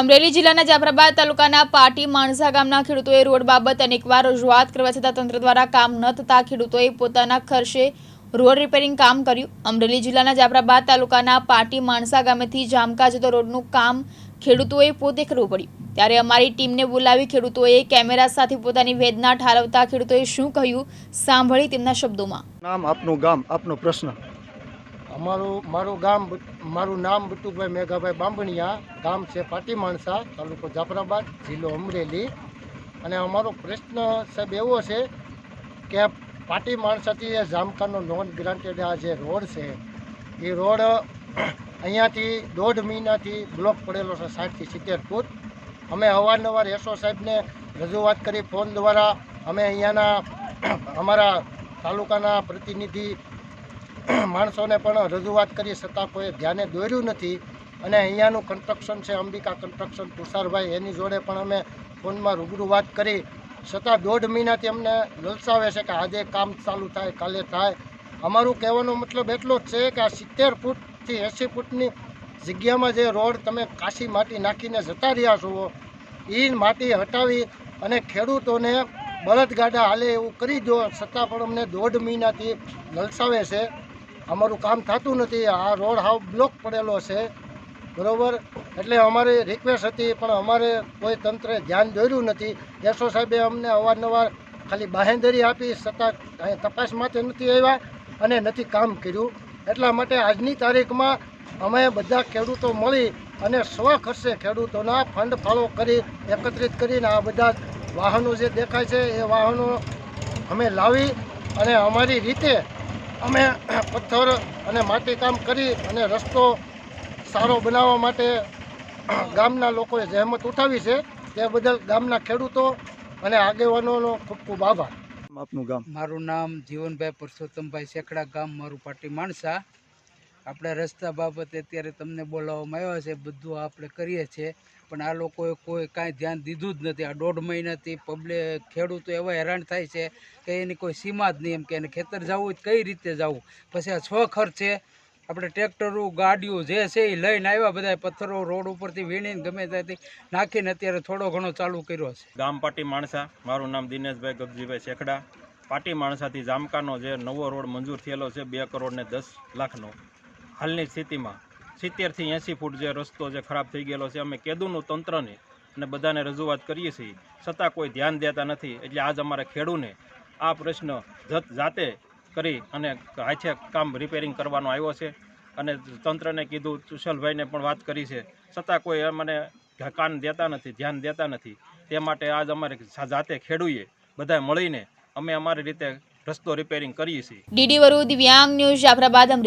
અમરેલી જિલ્લાના જાફરાબાદ તાલુકાના પાટી માણસા ગામના ખેડૂતોએ રોડ બાબત અનેકવાર રજૂઆત કરવા છતાં તંત્ર દ્વારા કામ ન થતા ખેડૂતોએ પોતાના ખર્ચે રોડ રિપેરિંગ કામ કર્યું। અમરેલી જિલ્લાના જાફરાબાદ તાલુકાના પાટી માણસા ગામેથી જામકા જતો રોડનું કામ ખેડૂતોએ પોતે કરવું પડ્યું। ત્યારે અમારી ટીમને બોલાવી ખેડૂતોએ કેમેરા સાથે પોતાની વેદના ઠાલવતા ખેડૂતોએ શું કહ્યું સાંભળી તેમના શબ્દોમાં। નામ આપનું ગામ આપનો પ્રશ્ન। મારું નામ બટુભાઈ મેઘાભાઈ બાંભણિયા, ગામ છે પાટી માણસા, તાલુકો જાફરાબાદ, જિલ્લો અમરેલી। અને અમારો પ્રશ્ન સાહેબ એવો છે કે પાટી માણસાથી જામકાનો નોન ગ્રાન્ટેડ આ જે રોડ છે એ રોડ અહીંયાથી 1.5 મહિનાથી બ્લોક પડેલો છે 60 થી 70 ફૂટ। અમે અવારનવાર એસઓ સાહેબને રજૂઆત કરી ફોન દ્વારા। અમે અહીંયાના અમારા તાલુકાના પ્રતિનિધિ માણસોને પણ રજૂઆત કરી છતાં કોઈ ધ્યાને દોર્યું નથી। અને અહીંયાનું કન્સ્ટ્રક્શન છે અંબિકા કન્સ્ટ્રક્શન તુષારભાઈ, એની જોડે પણ અમે ફોનમાં રૂબરૂ વાત કરી છતાં 1.5 મહિનાથી અમને લલચાવે છે કે આજે કામ ચાલુ થાય, કાલે થાય। અમારું કહેવાનો મતલબ એટલો જ છે કે આ 70 ફૂટથી 80 ફૂટની જગ્યામાં જે રોડ તમે કાશી માટી નાખીને જતા રહ્યા છો એ માટી હટાવી અને ખેડૂતોને બળદગાડા હાલે એવું કરી દો, છતાં પણ અમને 1.5 મહિનાથી લલચાવે છે। અમારું કામ થતું નથી। આ રોડ હાવ બ્લોક પડેલો છે, બરાબર। એટલે અમારી રિક્વેસ્ટ હતી પણ અમારે કોઈ તંત્રે ધ્યાન દોર્યું નથી। એસઓ સાહેબે અમને અવારનવાર ખાલી બાહેંધરી આપી છતાં તપાસ માટે નથી આવ્યા અને નથી કામ કર્યું। એટલા માટે આજની તારીખમાં અમે બધા ખેડૂતો મળી અને સ્વખર્ચે ખેડૂતોના ફંડ ફાળો કરી એકત્રિત કરીને આ બધા વાહનો જે દેખાય છે એ વાહનો અમે લાવી અને અમારી રીતે અમે પથ્થર અને માટીકામ કરી અને રસ્તો સારો બનાવવા માટે ગામના લોકોએ જહેમત ઉઠાવી છે। તે બદલ ગામના ખેડૂતો અને આગેવાનોનો ખૂબ ખૂબ આભાર। આપનું ગામ। મારું નામ જીવનભાઈ પરસોત્તમભાઈ શેખડા, ગામ મારું પાટી માણસા। આપણે રસ્તા બાબતે અત્યારે તમને બોલાવવામાં આવ્યા છે, બધું આપણે કરીએ છીએ પણ આ લોકોએ કોઈ કાંઈ ધ્યાન દીધું જ નથી। આ 1.5 મહિનાથી ખેડૂતો એવા હેરાન થાય છે કે એની કોઈ સીમા જ નહીં, એમ કે એને ખેતર જવું હોય કઈ રીતે જવું। પછી આ સ્વખર્ચે આપણે ટ્રેક્ટરો ગાડીઓ જે છે એ લઈને આવ્યા, બધા પથ્થરો રોડ ઉપરથી વીણીને ગમે ત્યાંથી નાખીને અત્યારે થોડો ઘણો ચાલુ કર્યો છે। ગામ પાટી માણસા, મારું નામ દિનેશભાઈ ગગજીભાઈ શેખડા। પાટી માણસાથી જામકાનો જે નવો રોડ મંજૂર થયેલો છે 2 કરોડ ને 10 લાખનો, હાલની સ્થિતિમાં 70 થી 80 ફૂટ જે રસ્તો જે ખરાબ થઈ ગયેલો છે। અમે કેદુનું તંત્રને અને બધાને રજૂઆત કરીએ છીએ છતાં કોઈ ધ્યાન દેતા નથી। એટલે આજ અમારે ખેડૂને આ પ્રશ્ન જાતે કરી અને હાથે કામ રિપેરિંગ કરવાનો આવ્યો છે અને તંત્રને કીધું, સુશલભાઈને પણ વાત કરી છે છતાં કોઈ અમને કાન દેતા નથી, ધ્યાન દેતા નથી। તે માટે આજ અમારે જાતે ખેડૂએ બધા મળીને અમે અમારી રીતે રસ્તો રિપેરિંગ કરીએ છીએ। ડીડી વરુ દિવ્યાંગ ન્યૂઝ જાફરાબાદ।